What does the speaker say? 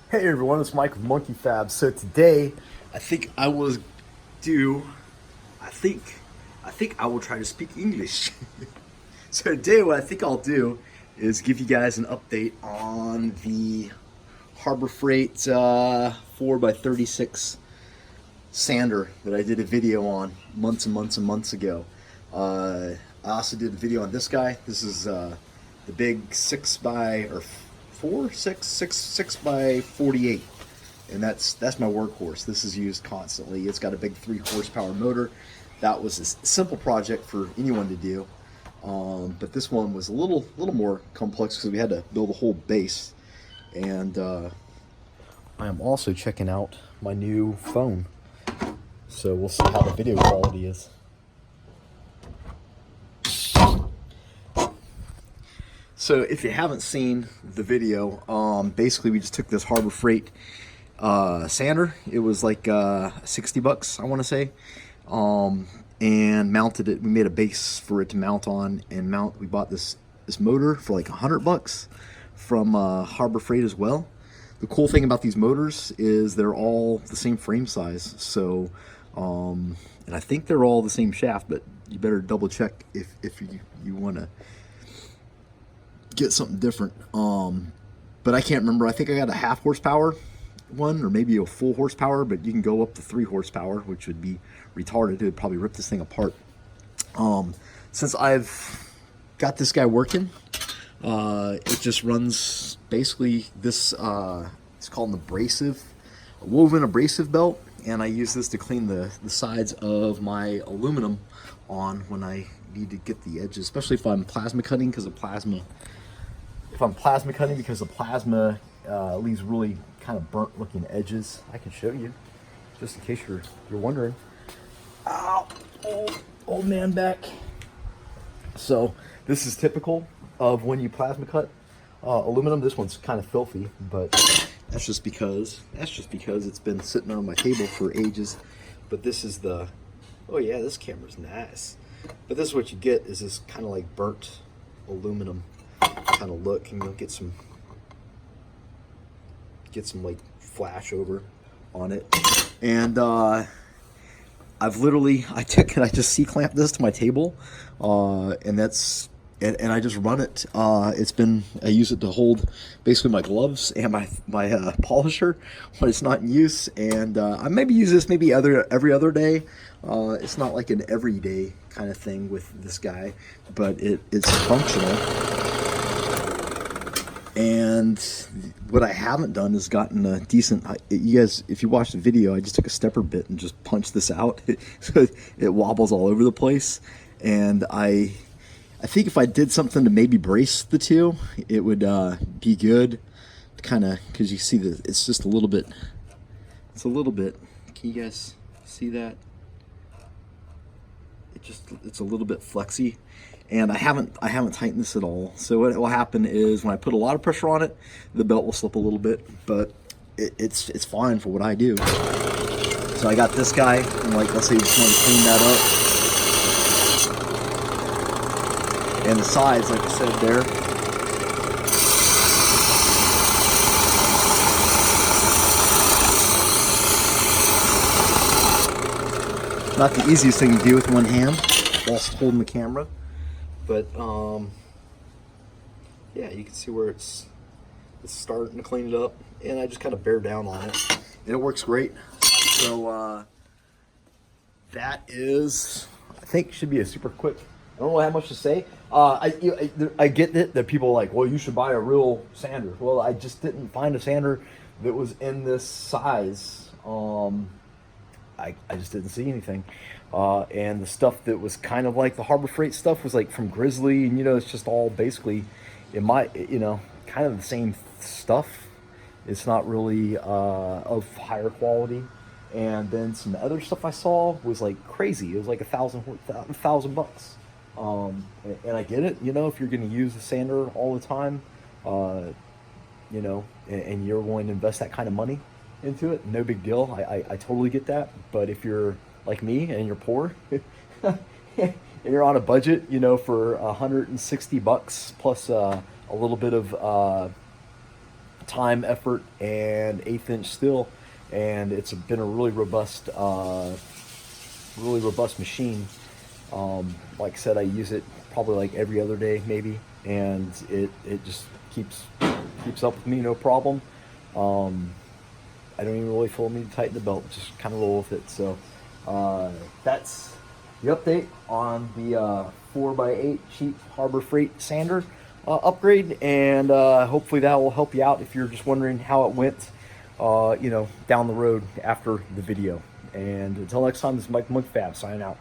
Hey everyone, it's Mike with Monkey Fab. So today, I think I was do. I think, I think I will try to speak English. So today, what I think I'll do is give you guys an update on the Harbor Freight 4x36 sander that I did a video on months and months and months ago. I also did a video on this guy. This is the big 6x48, and that's my workhorse. This is used constantly. It's got a big 3 horsepower motor. That was a simple project for anyone to do, but this one was a little more complex because we had to build a whole base. And I am also checking out my new phone, so we'll see how the video quality is. So if you haven't seen the video, basically we just took this Harbor Freight sander. It was like 60 bucks, I want to say, and mounted it. We made a base for it to mount on, and we bought this motor for like 100 bucks from Harbor Freight as well. The cool thing about these motors is they're all the same frame size. So, and I think they're all the same shaft, but you better double check if you want to get something different. But I can't remember. I think I got a 1/2 horsepower one, or maybe a full horsepower, but you can go up to 3 horsepower, which would be retarded. It would probably rip this thing apart. Since I've got this guy working, it just runs basically this, it's called an abrasive, a woven abrasive belt, and I use this to clean the sides of my aluminum on when I need to get the edges, especially if I'm plasma cutting, because of plasma. If I'm plasma cutting, because the plasma leaves really kind of burnt looking edges. I can show you, just in case you're wondering. Ow, old man back. So this is typical of when you plasma cut aluminum. This one's kind of filthy, but that's just because it's been sitting on my table for ages. But this is the, oh yeah, this camera's nice. But this is what you get, is this kind of like burnt aluminum kind of look, and you'll get some like flash over on it. And I've literally, I just C-clamped this to my table, and I just run it. I use it to hold basically my gloves and my polisher when it's not in use. And I maybe use this maybe every other day. It's not like an everyday kind of thing with this guy, but it's functional. And what I haven't done is gotten a decent, you guys, if you watch the video, I just took a stepper bit and just punched this out. So it wobbles all over the place. And I think if I did something to maybe brace the two, it would be good. Kind of, because you see that it's just a little bit, can you guys see that? It's a little bit flexy. And I haven't tightened this at all. So what will happen is when I put a lot of pressure on it, the belt will slip a little bit, but it's fine for what I do. So I got this guy, and like, let's say you just want to clean that up. And the sides, like I said there, not the easiest thing to do with one hand whilst holding the camera. But yeah, you can see where it's starting to clean it up, and I just kind of bear down on it, and it works great. So that is, I think, should be a super quick. I don't know how much to say. I get that people are like, well, you should buy a real sander. Well, I just didn't find a sander that was in this size. I just didn't see anything. And the stuff that was kind of like the Harbor Freight stuff was like from Grizzly, and it's just all basically, kind of the same stuff. It's not really of higher quality. And then some other stuff I saw was like crazy. It was like $1,000 bucks. And I get it, if you're going to use a sander all the time, and you're willing to invest that kind of money into it, no big deal. I totally get that. But if you're like me and you're poor and you're on a budget, for $160 plus a little bit of time, effort, and 1/8 inch steel, and it's been a really robust machine. Like I said, I use it probably like every other day maybe, and it just keeps up with me, no problem. I don't even really feel the need to tighten the belt, just kind of roll with it. So that's the update on the 4x8 cheap Harbor Freight sander upgrade, and hopefully that will help you out if you're just wondering how it went, you know, down the road after the video. And until next time, this is Mike MonkeyFab signing out.